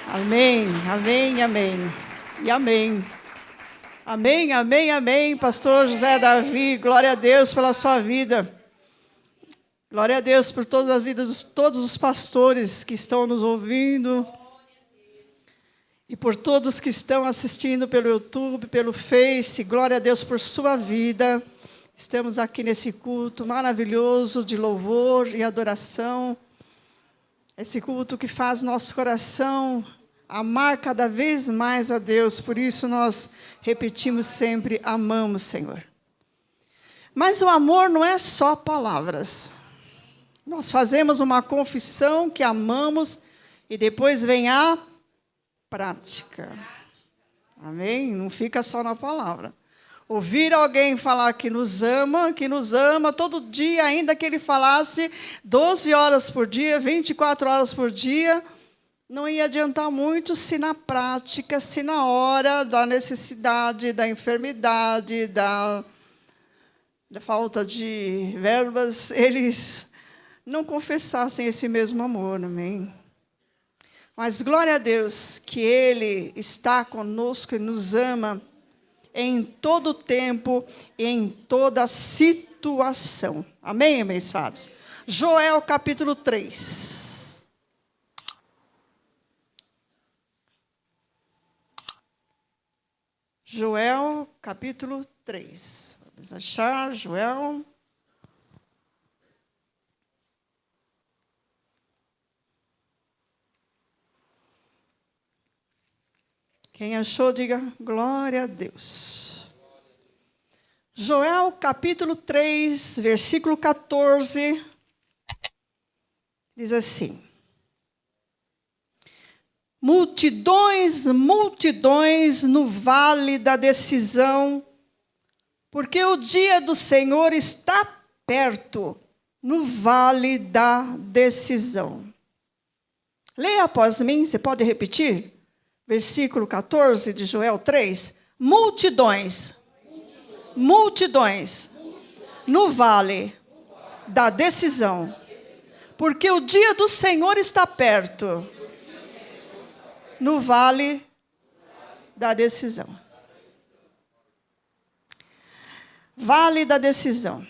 Amém, amém, amém. E amém. Amém, amém, amém. Pastor José Davi, glória a Deus pela sua vida. Glória a Deus por todas as vidas de todos os pastores que estão nos ouvindo. E por todos que estão assistindo pelo YouTube, pelo Face. Glória a Deus por sua vida. Estamos aqui nesse culto maravilhoso de louvor e adoração. Esse culto que faz nosso coração amar cada vez mais a Deus. Por isso nós repetimos sempre, amamos, Senhor. Mas o amor não é só palavras. Nós fazemos uma confissão que amamos e depois vem a prática. Amém? Não fica só na palavra. Ouvir alguém falar que nos ama todo dia, ainda que ele falasse 12 horas por dia, 24 horas por dia, não ia adiantar muito se na prática, se na hora da necessidade, da enfermidade, da falta de verbas, eles não confessassem esse mesmo amor, amém? Mas glória a Deus que Ele está conosco e nos ama em todo tempo e em toda situação. Amém, abençoados? Joel capítulo 3. Joel capítulo 3. Vamos achar, Joel. Quem achou, diga glória a Deus. Joel, capítulo 3, versículo 14, diz assim: multidões, multidões no vale da decisão, porque o dia do Senhor está perto, no vale da decisão. Leia após mim, você pode repetir? Versículo 14 de Joel 3. Multidões, multidões, no vale da decisão, porque o dia do Senhor está perto, no vale da decisão. Vale da decisão.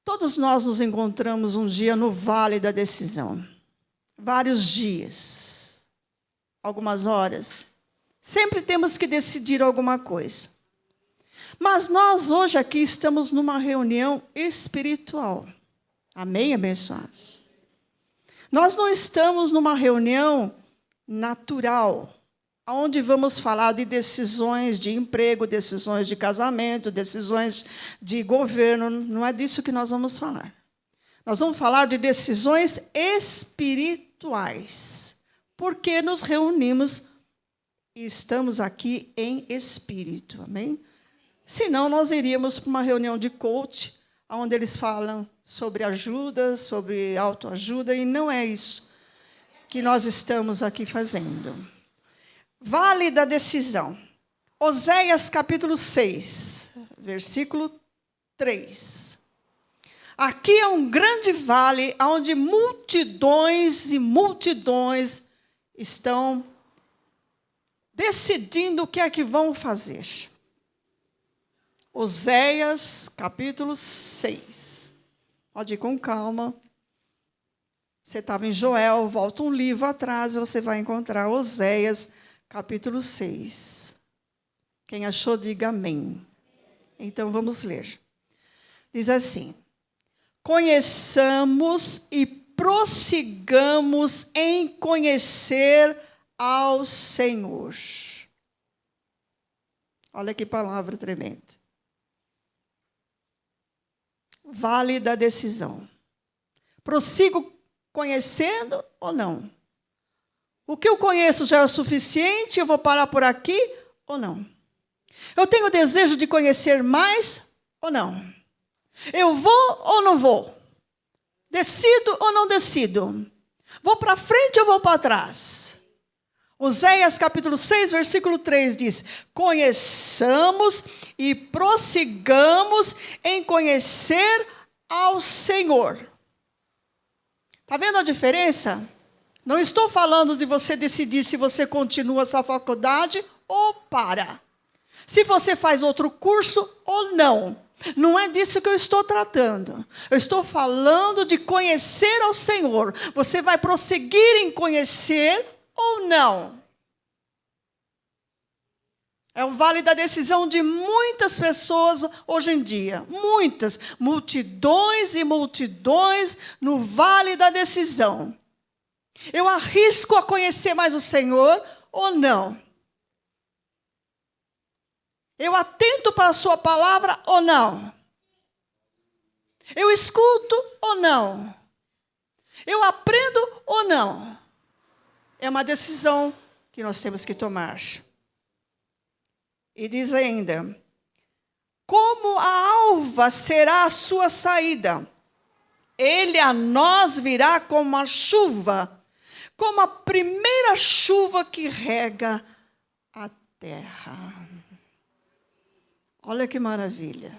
Todos nós nos encontramos um dia no vale da decisão. Vários dias, algumas horas. Sempre temos que decidir alguma coisa. Mas nós hoje aqui estamos numa reunião espiritual. Amém, abençoados? Nós não estamos numa reunião natural, onde vamos falar de decisões de emprego, decisões de casamento, decisões de governo. Não é disso que nós vamos falar. Nós vamos falar de decisões espirituais, porque nos reunimos e estamos aqui em espírito, amém? Senão nós iríamos para uma reunião de coach, onde eles falam sobre ajuda, sobre autoajuda, e não é isso que nós estamos aqui fazendo. Vale da decisão. Oséias capítulo 6, versículo 3. Aqui é um grande vale, onde multidões e multidões estão decidindo o que é que vão fazer. Oséias, capítulo 6. Pode ir com calma. Você estava em Joel, volta um livro atrás, você vai encontrar Oséias, capítulo 6. Quem achou, diga amém. Então, vamos ler. Diz assim: conheçamos e prossigamos em conhecer ao Senhor. Olha que palavra tremenda. Vale da decisão. Prossigo conhecendo ou não? O que eu conheço já é o suficiente? Eu vou parar por aqui ou não? Eu tenho desejo de conhecer mais ou não? Eu vou ou não vou? Decido ou não decido? Vou para frente ou vou para trás? Oséias capítulo 6, versículo 3 diz: conheçamos e prossigamos em conhecer ao Senhor. Está Está vendo a diferença? Não estou falando de você decidir se você continua essa faculdade ou para. Se você faz outro curso ou não. Não é disso que eu estou tratando. Eu estou falando de conhecer ao Senhor. Você vai prosseguir em conhecer ou não? É o vale da decisão de muitas pessoas hoje em dia. Muitas. Multidões e multidões no vale da decisão. Eu arrisco a conhecer mais o Senhor ou não? Eu atento para a sua palavra ou não? Eu escuto ou não? Eu aprendo ou não? É uma decisão que nós temos que tomar. E diz ainda, como a alva será a sua saída? Ele a nós virá como a chuva, como a primeira chuva que rega a terra. Olha que maravilha.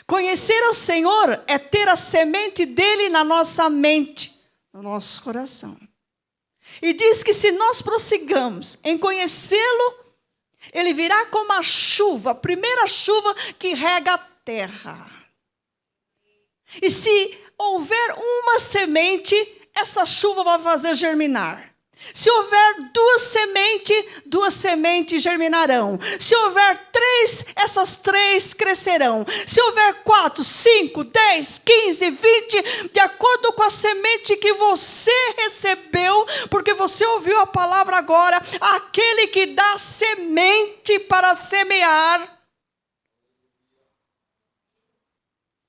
Conhecer o Senhor é ter a semente dele na nossa mente, no nosso coração. E diz que se nós prossigamos em conhecê-lo, ele virá como a chuva, a primeira chuva que rega a terra. E se houver uma semente, essa chuva vai fazer germinar. Se houver duas sementes germinarão. Se houver 3, essas 3 crescerão. Se houver 4, 5, 10, 15, 20, de acordo com a semente que você recebeu, porque você ouviu a palavra agora, aquele que dá semente para semear.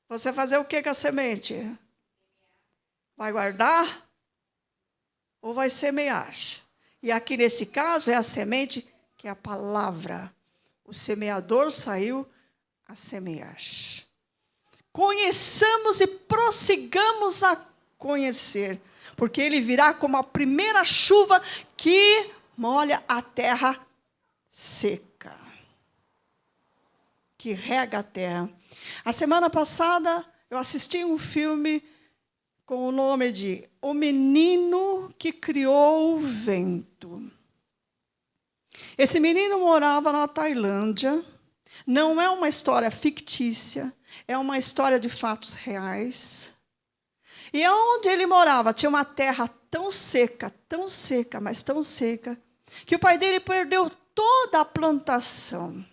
Você vai fazer o que com a semente? Vai guardar? Ou vai semear? E aqui nesse caso é a semente que é a palavra. O semeador saiu a semear. Conheçamos e prossigamos a conhecer, porque ele virá como a primeira chuva que molha a terra seca, que rega a terra. A semana passada eu assisti um filme com o nome de O Menino que Criou o Vento. Esse menino morava na Tailândia. Não é uma história fictícia, é uma história de fatos reais. E onde ele morava tinha uma terra tão seca, mas tão seca, que o pai dele perdeu toda a plantação.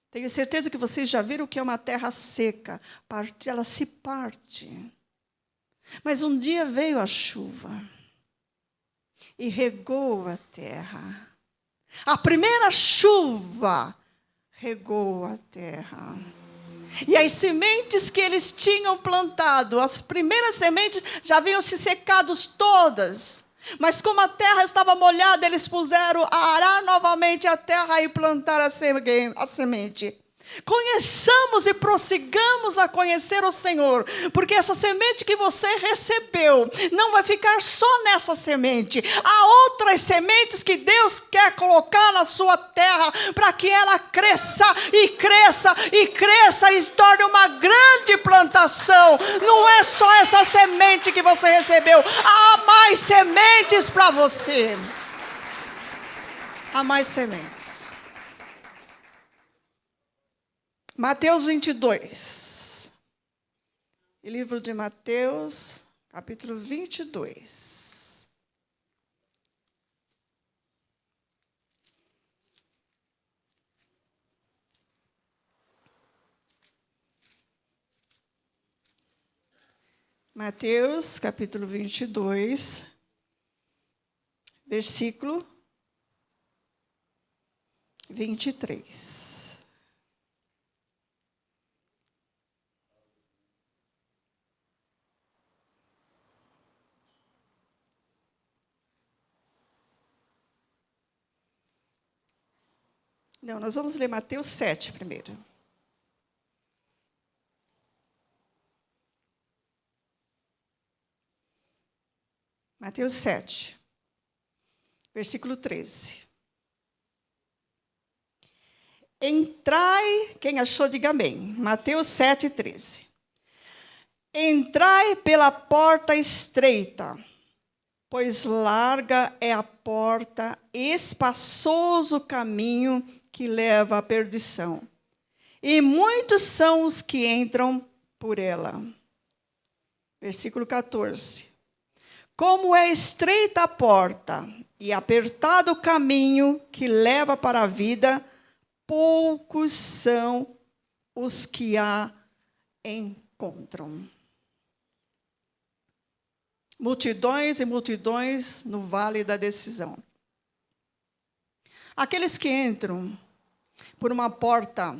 Tenho certeza que vocês já viram o que é uma terra seca. Ela se parte. Mas um dia veio a chuva e regou a terra. A primeira chuva regou a terra. E as sementes que eles tinham plantado, as primeiras sementes já haviam se secado todas. Mas como a terra estava molhada, eles puseram a arar novamente a terra e plantar a semente. Conheçamos e prossigamos a conhecer o Senhor, porque essa semente que você recebeu não vai ficar só nessa semente. Há outras sementes que Deus quer colocar na sua terra para que ela cresça e cresça e cresça e se torne uma grande plantação. Não é só essa semente que você recebeu, há mais sementes para você. Há mais sementes. Mateus 22. Livro de Mateus, capítulo 22. Mateus, capítulo 22, versículo 23. Não, nós vamos ler Mateus 7 primeiro. Mateus 7, versículo 13. Entrai, quem achou, diga amém. Mateus 7, 13. Entrai pela porta estreita, pois larga é a porta, espaçoso o caminho que leva à perdição. E muitos são os que entram por ela. Versículo 14. Como é estreita a porta e apertado o caminho que leva para a vida, poucos são os que a encontram. Multidões e multidões no vale da decisão. Aqueles que entram por uma porta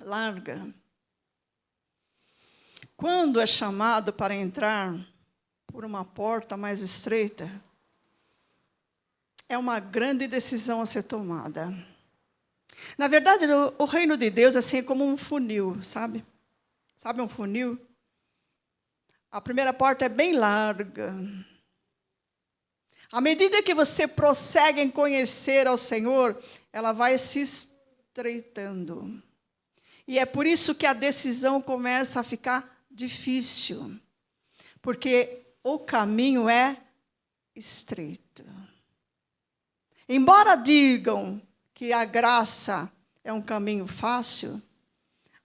larga, quando é chamado para entrar por uma porta mais estreita, é uma grande decisão a ser tomada. Na verdade, o reino de Deus é assim como um funil, sabe? Sabe um funil? A primeira porta é bem larga. À medida que você prossegue em conhecer ao Senhor, ela vai se estreitando. E é por isso que a decisão começa a ficar difícil. Porque o caminho é estreito. Embora digam que a graça é um caminho fácil,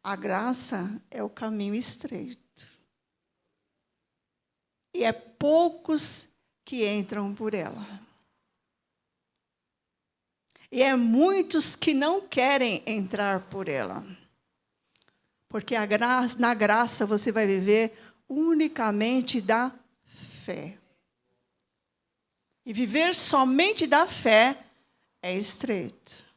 a graça é o caminho estreito. E é poucos que entram por ela. E é muitos que não querem entrar por ela. Porque na graça você vai viver unicamente da fé. E viver somente da fé é estreito.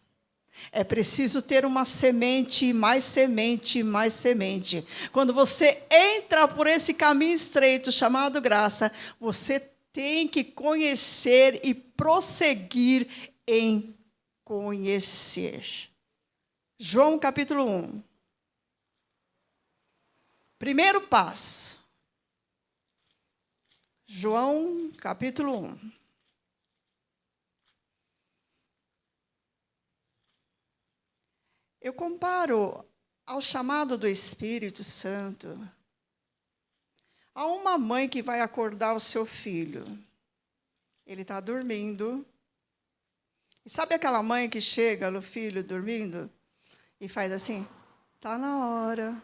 É preciso ter uma semente, mais semente, mais semente. Quando você entra por esse caminho estreito chamado graça, você tem que conhecer e prosseguir em conhecer. João capítulo 1. Primeiro passo. João capítulo 1. Eu comparo ao chamado do Espírito Santo a uma mãe que vai acordar o seu filho. Ele está dormindo. E sabe aquela mãe que chega no filho dormindo e faz assim? Está na hora.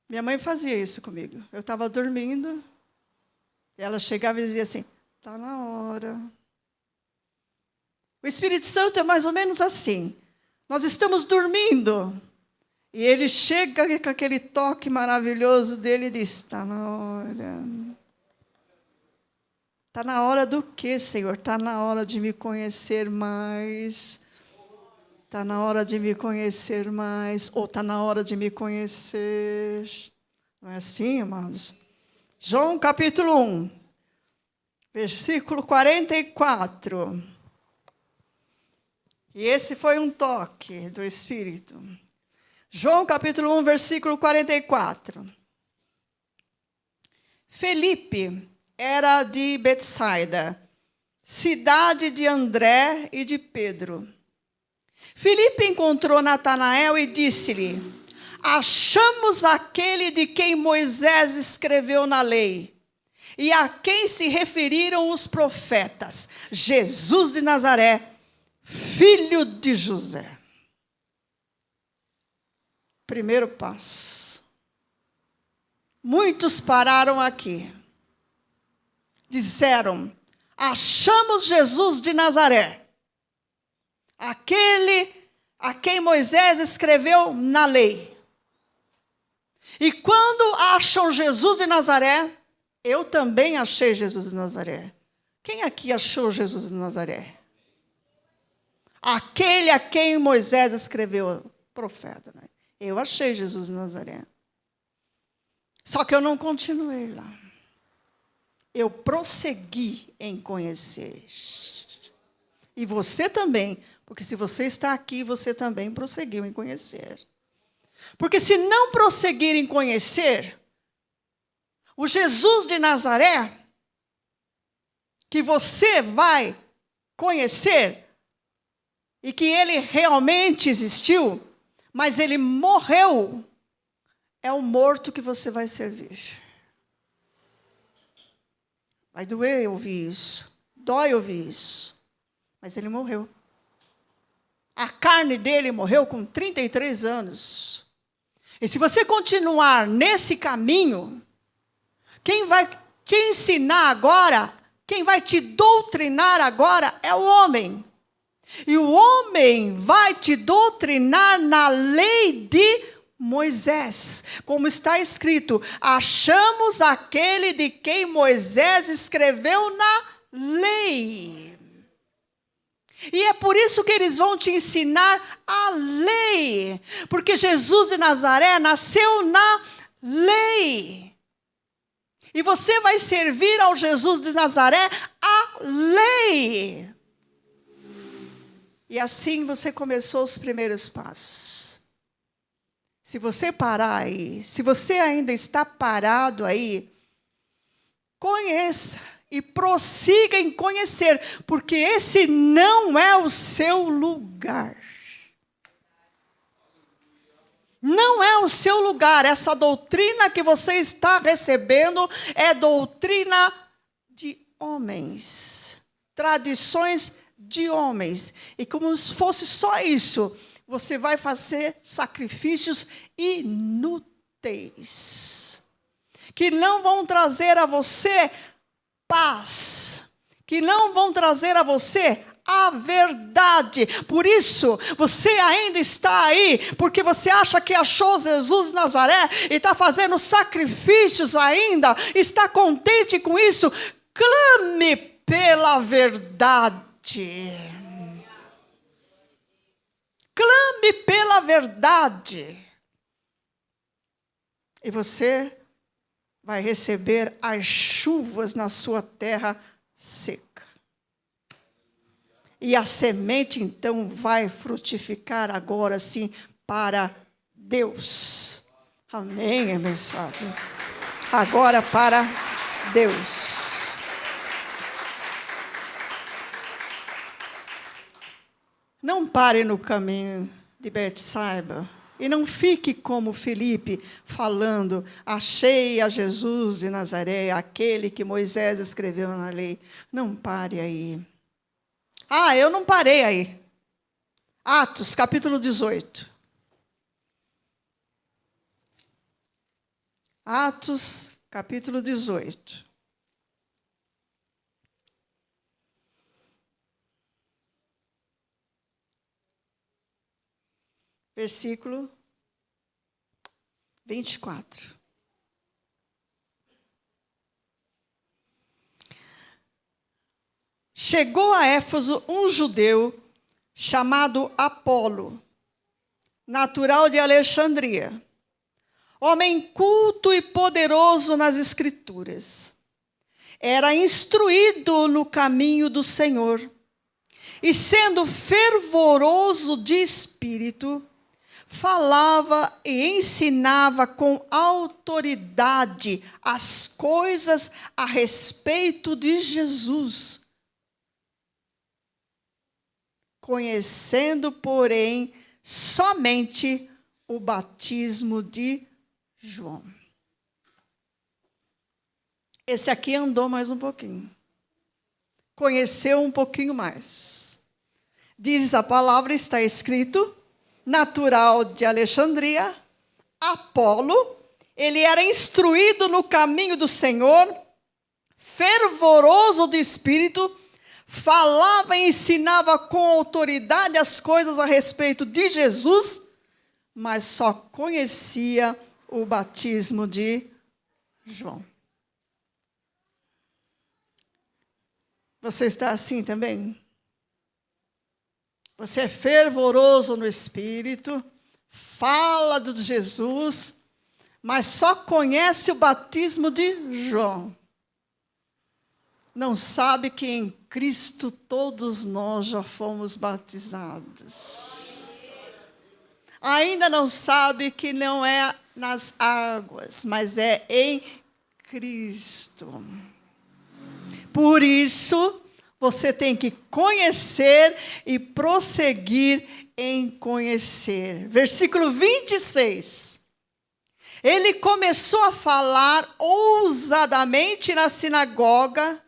Minha mãe fazia isso comigo. Eu estava dormindo, e ela chegava e dizia assim, está na hora. O Espírito Santo é mais ou menos assim. Nós estamos dormindo, e ele chega com aquele toque maravilhoso dele e diz, está na hora. Está na hora do quê, Senhor? Está na hora de me conhecer mais. Está na hora de me conhecer mais. Ou está na hora de me conhecer. Não é assim, amados? João capítulo 1, versículo 44. E esse foi um toque do Espírito. João capítulo 1, versículo 44. Felipe era de Betsaida, cidade de André e de Pedro. Felipe encontrou Natanael e disse-lhe, achamos aquele de quem Moisés escreveu na lei, e a quem se referiram os profetas, Jesus de Nazaré, filho de José. Primeiro passo. Muitos pararam aqui. Disseram, achamos Jesus de Nazaré. Aquele a quem Moisés escreveu na lei. E quando acham Jesus de Nazaré, eu também achei Jesus de Nazaré. Quem aqui achou Jesus de Nazaré? Aquele a quem Moisés escreveu, profeta. Né? Eu achei Jesus de Nazaré. Só que eu não continuei lá. Eu prossegui em conhecer. E você também, porque se você está aqui, você também prosseguiu em conhecer. Porque se não prosseguir em conhecer, o Jesus de Nazaré, que você vai conhecer, e que ele realmente existiu, mas ele morreu é o morto que você vai servir. Vai doer ouvir isso. Dói ouvir isso. Mas ele morreu. A carne dele morreu com 33 anos. E se você continuar nesse caminho, quem vai te ensinar agora, quem vai te doutrinar agora é o homem. E o homem vai te doutrinar na lei de Moisés. Como está escrito, achamos aquele de quem Moisés escreveu na lei. E é por isso que eles vão te ensinar a lei. Porque Jesus de Nazaré nasceu na lei. E você vai servir ao Jesus de Nazaré a lei. E assim você começou os primeiros passos. Se você parar aí, se você ainda está parado aí, conheça e prossiga em conhecer, porque esse não é o seu lugar. Não é o seu lugar. Essa doutrina que você está recebendo é doutrina de homens, tradições de homens. E como se fosse só isso, você vai fazer sacrifícios inúteis, que não vão trazer a você paz, que não vão trazer a você a verdade. Por isso, você ainda está aí, porque você acha que achou Jesus de Nazaré e está fazendo sacrifícios ainda, está contente com isso. Clame pela verdade. Clame pela verdade. E você vai receber as chuvas na sua terra seca. E a semente, então, vai frutificar agora, sim, para Deus. Amém, abençoado. Agora para Deus. Não pare no caminho de Betsaida. E não fique como Filipe, falando, achei a Jesus de Nazaré, aquele que Moisés escreveu na lei. Não pare aí. Ah, eu não parei aí. Atos, capítulo 18. Atos, capítulo 18. Versículo 24. Chegou a Éfeso um judeu chamado Apolo, natural de Alexandria, homem culto e poderoso nas Escrituras. Era instruído no caminho do Senhor, e sendo fervoroso de espírito, falava e ensinava com autoridade as coisas a respeito de Jesus. Conhecendo, porém, somente o batismo de João. Esse aqui andou mais um pouquinho. Conheceu um pouquinho mais. Diz a palavra, está escrito, natural de Alexandria, Apolo, ele era instruído no caminho do Senhor, fervoroso de espírito, falava e ensinava com autoridade as coisas a respeito de Jesus, mas só conhecia o batismo de João. Você está assim também? Você é fervoroso no espírito, fala de Jesus, mas só conhece o batismo de João. Não sabe que em Cristo todos nós já fomos batizados. Ainda não sabe que não é nas águas, mas é em Cristo. Por isso, você tem que conhecer e prosseguir em conhecer. Versículo 26. Ele começou a falar ousadamente na sinagoga.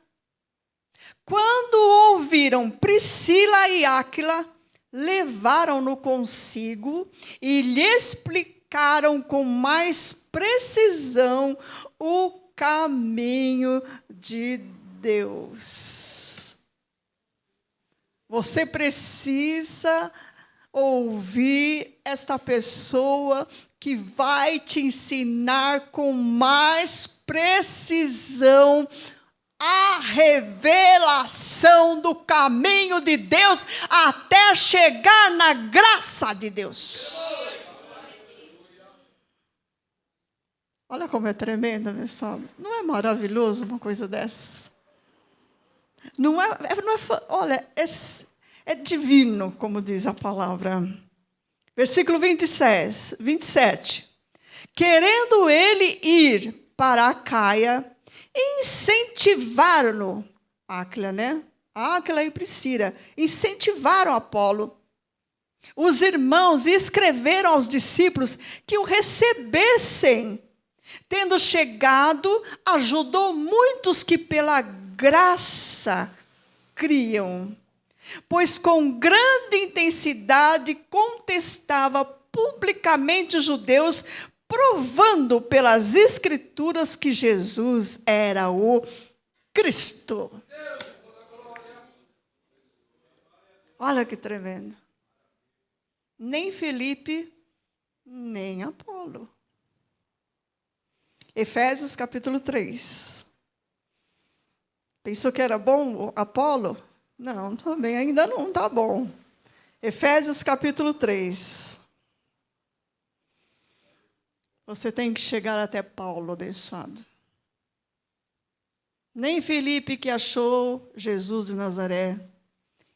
Quando ouviram Priscila e Áquila, levaram-no consigo e lhe explicaram com mais precisão o caminho de Deus. Você precisa ouvir esta pessoa que vai te ensinar com mais precisão a revelação do caminho de Deus até chegar na graça de Deus. Olha como é tremenda, pessoal. Não é maravilhoso uma coisa dessa? Olha, é divino, como diz a palavra. Versículo 27. Querendo ele ir para Acaia, incentivaram-no, Áquila, né? Áquila e Priscila, incentivaram Apolo. Os irmãos escreveram aos discípulos que o recebessem. Tendo chegado, ajudou muitos que pela graça criam, pois com grande intensidade contestava publicamente os judeus, provando pelas Escrituras que Jesus era o Cristo. Olha que tremendo. Nem Felipe, nem Apolo. Efésios capítulo 3. Pensou que era bom Apolo? Não, também ainda não está bom. Efésios capítulo 3. Você tem que chegar até Paulo, abençoado. Nem Felipe que achou Jesus de Nazaré,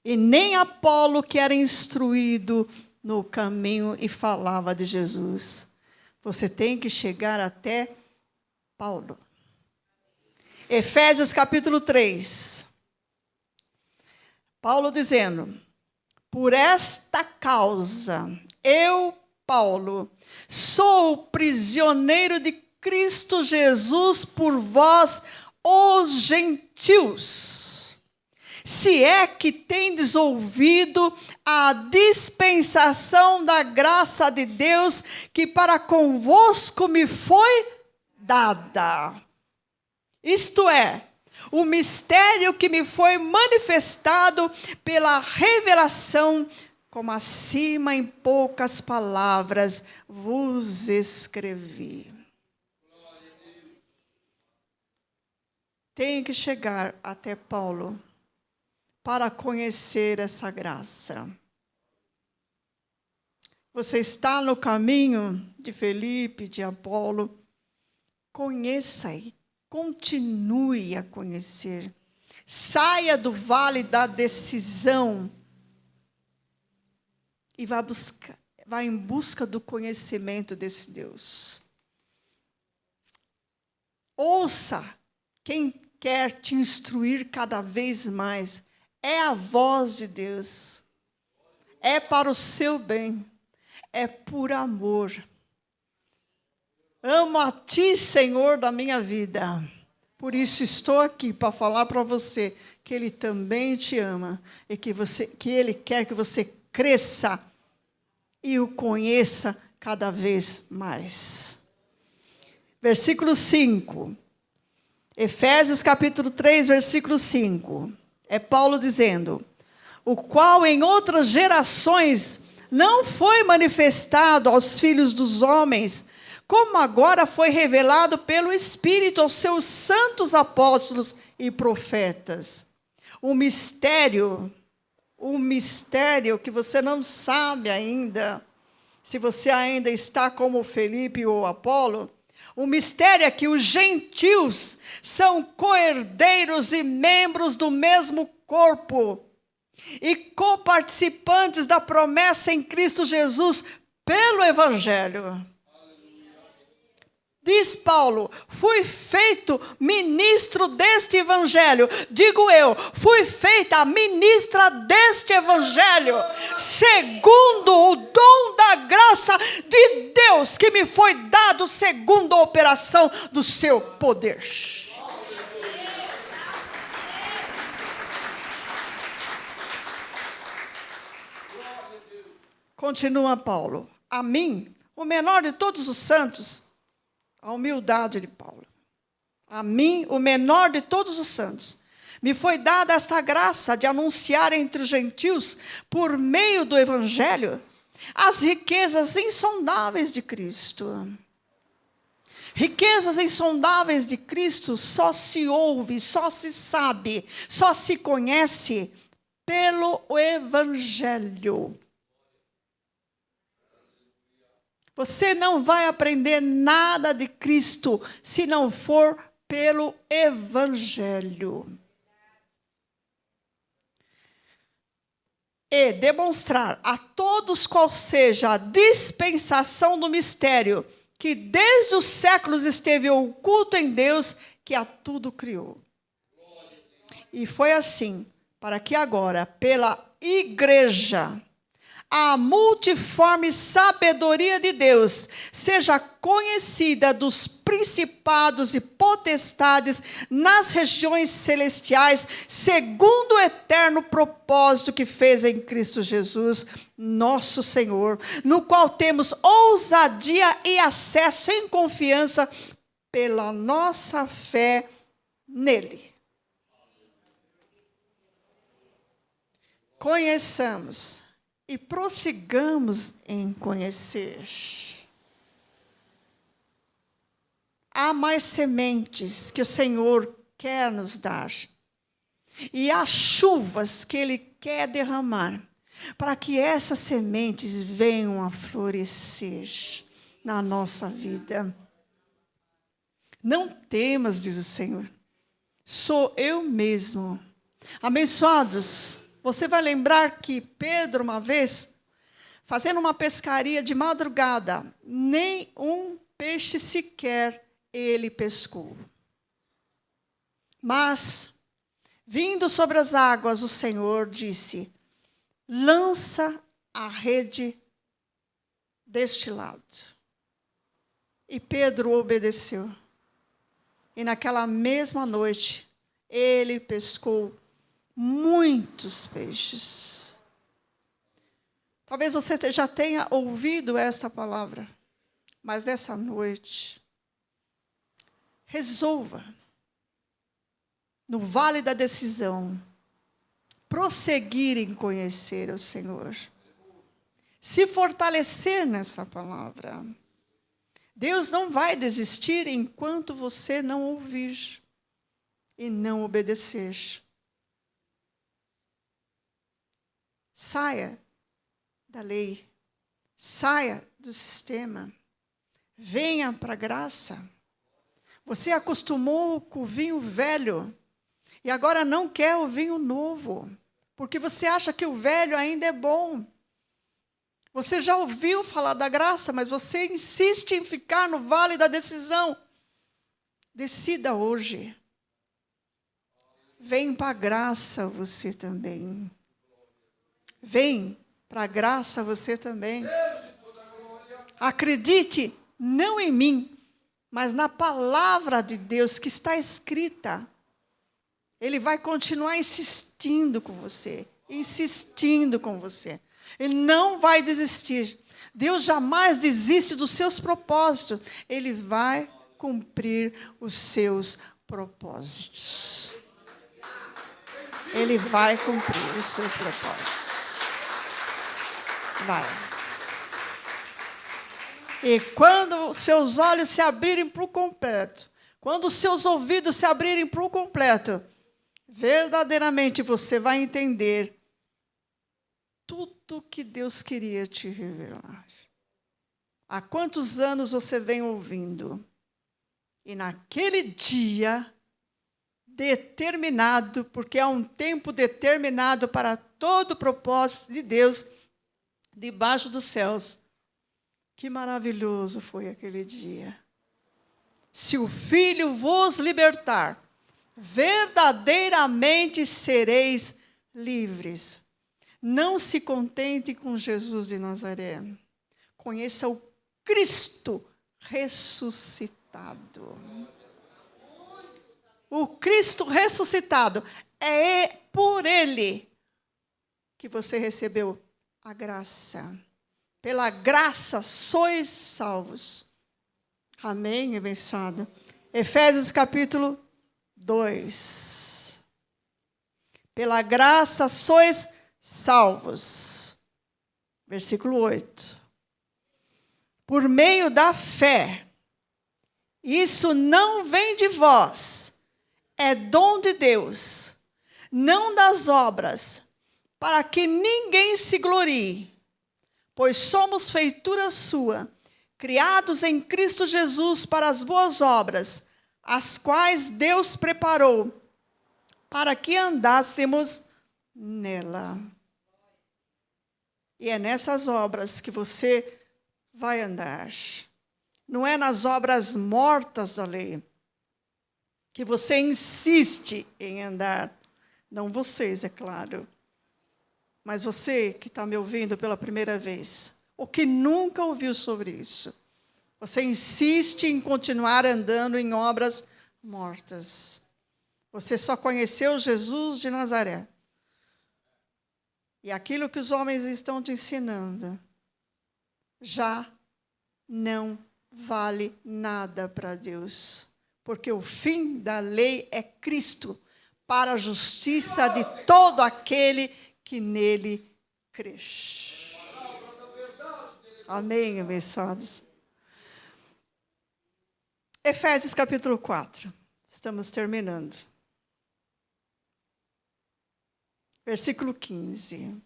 e nem Apolo que era instruído no caminho e falava de Jesus. Você tem que chegar até Paulo. Efésios capítulo 3. Paulo dizendo: por esta causa, eu, Paulo, sou prisioneiro de Cristo Jesus por vós, os gentios. Se é que tendes ouvido a dispensação da graça de Deus, que para convosco me foi dada. Isto é, o mistério que me foi manifestado pela revelação, como acima em poucas palavras vos escrevi. Tem que chegar até Paulo para conhecer essa graça. Você está no caminho de Felipe, de Apolo. Conheça e continue a conhecer. Saia do vale da decisão e vá em busca do conhecimento desse Deus. Ouça quem quer te instruir cada vez mais. É a voz de Deus. É para o seu bem. É por amor. Amo a Ti, Senhor, da minha vida. Por isso estou aqui para falar para você que Ele também te ama e que Ele quer que você cresça e o conheça cada vez mais. Versículo 5. Efésios capítulo 3, versículo 5. É Paulo dizendo: o qual em outras gerações não foi manifestado aos filhos dos homens, como agora foi revelado pelo Espírito aos seus santos apóstolos e profetas. O mistério que você não sabe ainda, se você ainda está como Felipe ou Apolo, o mistério é que os gentios são co-herdeiros e membros do mesmo corpo e coparticipantes da promessa em Cristo Jesus pelo Evangelho. Diz Paulo, fui feito ministro deste evangelho. Digo eu, fui feita ministra deste evangelho, segundo o dom da graça de Deus que me foi dado segundo a operação do seu poder. Continua Paulo. A mim, o menor de todos os santos, a humildade de Paulo. A mim, o menor de todos os santos, me foi dada esta graça de anunciar entre os gentios, por meio do evangelho, as riquezas insondáveis de Cristo. Riquezas insondáveis de Cristo só se ouve, só se sabe, só se conhece pelo evangelho. Você não vai aprender nada de Cristo se não for pelo evangelho. E demonstrar a todos qual seja a dispensação do mistério, que desde os séculos esteve oculto em Deus, que a tudo criou. E foi assim, para que agora, pela igreja, a multiforme sabedoria de Deus seja conhecida dos principados e potestades nas regiões celestiais, segundo o eterno propósito que fez em Cristo Jesus, nosso Senhor, no qual temos ousadia e acesso em confiança pela nossa fé nele. Conheçamos e prossigamos em conhecer. Há mais sementes que o Senhor quer nos dar. E há chuvas que Ele quer derramar, para que essas sementes venham a florescer na nossa vida. Não temas, diz o Senhor, sou eu mesmo. Abençoados, você vai lembrar que Pedro, uma vez, fazendo uma pescaria de madrugada, nem um peixe sequer ele pescou. Mas, vindo sobre as águas, o Senhor disse, lança a rede deste lado. E Pedro obedeceu. E naquela mesma noite, ele pescou muitos peixes. Talvez você já tenha ouvido esta palavra, mas nessa noite, resolva, no vale da decisão, prosseguir em conhecer o Senhor. Se fortalecer nessa palavra. Deus não vai desistir enquanto você não ouvir e não obedecer. Saia da lei, saia do sistema, venha para a graça. Você acostumou com o vinho velho e agora não quer o vinho novo, porque você acha que o velho ainda é bom. Você já ouviu falar da graça, mas você insiste em ficar no vale da decisão. Decida hoje. Vem para a graça você também. Vem para a graça você também. Acredite, não em mim, mas na palavra de Deus que está escrita. Ele vai continuar insistindo com você, insistindo com você. Ele não vai desistir. Deus jamais desiste dos seus propósitos. Ele vai cumprir os seus propósitos. Ele vai cumprir os seus propósitos. Vai. E quando os seus olhos se abrirem para o completo, quando os seus ouvidos se abrirem para o completo, verdadeiramente você vai entender tudo que Deus queria te revelar. Há quantos anos você vem ouvindo? E naquele dia determinado, porque há um tempo determinado para todo o propósito de Deus debaixo dos céus. Que maravilhoso foi aquele dia. Se o Filho vos libertar, verdadeiramente sereis livres. Não se contente com Jesus de Nazaré. Conheça o Cristo ressuscitado. O Cristo ressuscitado. É por Ele que você recebeu a graça. Pela graça sois salvos. Amém, abençoado. Efésios capítulo 2. Pela graça sois salvos. Versículo 8. Por meio da fé. Isso não vem de vós. É dom de Deus. Não das obras. Para que ninguém se glorie. Pois somos feitura sua. Criados em Cristo Jesus para as boas obras, as quais Deus preparou para que andássemos nela. E é nessas obras que você vai andar. Não é nas obras mortas da lei que você insiste em andar. Não vocês, é claro. Mas você que está me ouvindo pela primeira vez, ou que nunca ouviu sobre isso, você insiste em continuar andando em obras mortas. Você só conheceu Jesus de Nazaré. E aquilo que os homens estão te ensinando já não vale nada para Deus. Porque o fim da lei é Cristo, para a justiça de todo aquele que nele crê. Amém, abençoados. Efésios capítulo 4. Estamos terminando. Versículo 15.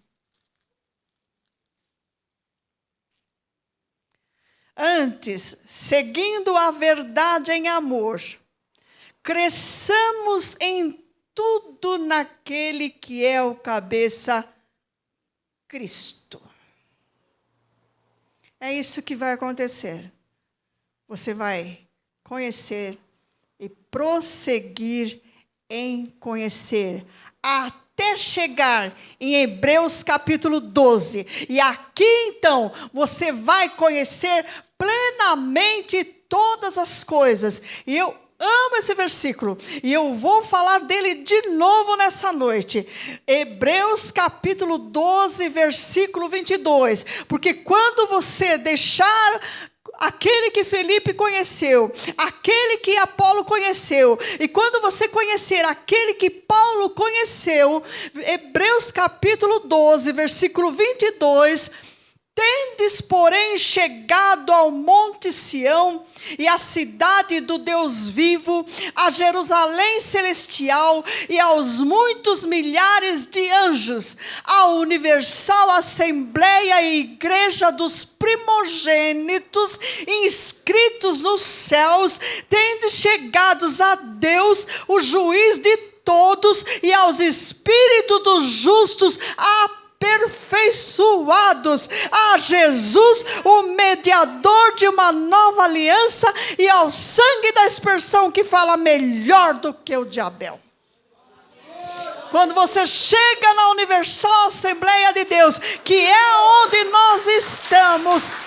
Antes, seguindo a verdade em amor, cresçamos em tudo naquele que é o cabeça, Cristo. É isso que vai acontecer. Você vai conhecer e prosseguir em conhecer, até chegar em Hebreus capítulo 12. E aqui, então, você vai conhecer plenamente todas as coisas. E eu amo esse versículo. E eu vou falar dele de novo nessa noite. Hebreus capítulo 12, versículo 22. Porque quando você deixar aquele que Felipe conheceu, aquele que Apolo conheceu, e quando você conhecer aquele que Paulo conheceu, Hebreus capítulo 12, versículo 22, tendes, porém, chegado ao monte Sião, e à cidade do Deus vivo, a Jerusalém celestial, e aos muitos milhares de anjos, à universal assembleia e igreja dos primogênitos, inscritos nos céus, tendes chegados a Deus, o juiz de todos, e aos espíritos dos justos, aperfeiçoados, a Jesus, o mediador de uma nova aliança, e ao sangue da aspersão, que fala melhor do que o de Abel. Quando você chega na universal Assembleia de Deus, que é onde nós estamos,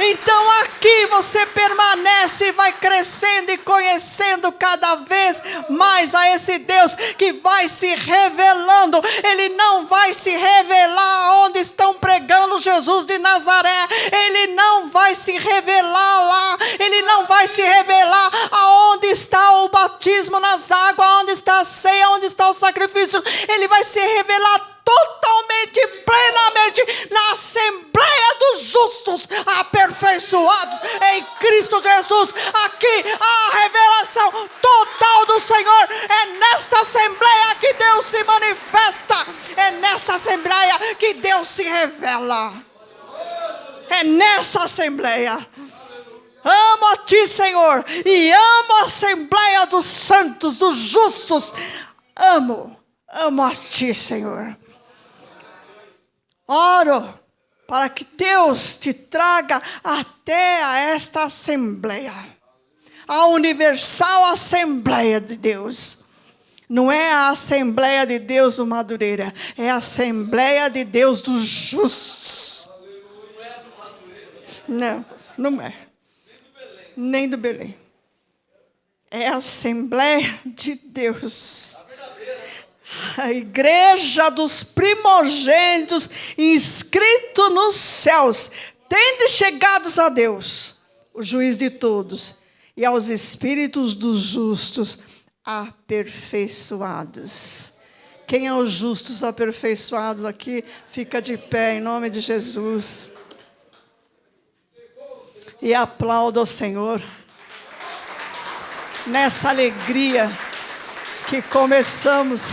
então aqui você permanece e vai crescendo e conhecendo cada vez mais a esse Deus que vai se revelando. Ele não vai se revelar onde estão pregando Jesus de Nazaré. Ele não vai se revelar lá. Ele não vai se revelar aonde está o batismo nas águas, onde está a ceia, onde está o sacrifício. Ele vai se revelar totalmente, plenamente, na Assembleia dos Justos, aperfeiçoados em Cristo Jesus. Aqui a revelação total do Senhor. É nesta Assembleia que Deus se manifesta. É nessa Assembleia que Deus se revela. É nessa Assembleia. Amo a Ti, Senhor, e amo a Assembleia dos santos, dos justos. Amo a Ti, Senhor. Oro para que Deus te traga até a esta Assembleia. a universal Assembleia de Deus. Não é a Assembleia de Deus do Madureira, é a Assembleia de Deus dos justos. Não, não é. Nem do Belém. É a Assembleia de Deus. A igreja dos primogênitos inscrito nos céus, tende chegados a Deus, o juiz de todos, e aos espíritos dos justos aperfeiçoados. Quem é os justos aperfeiçoados aqui? Fica de pé em nome de Jesus. E aplauda o Senhor. Nessa alegria que começamos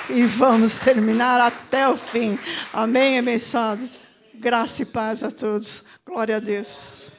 e vamos terminar até o fim. Amém, abençoados. Graça e paz a todos. Glória a Deus.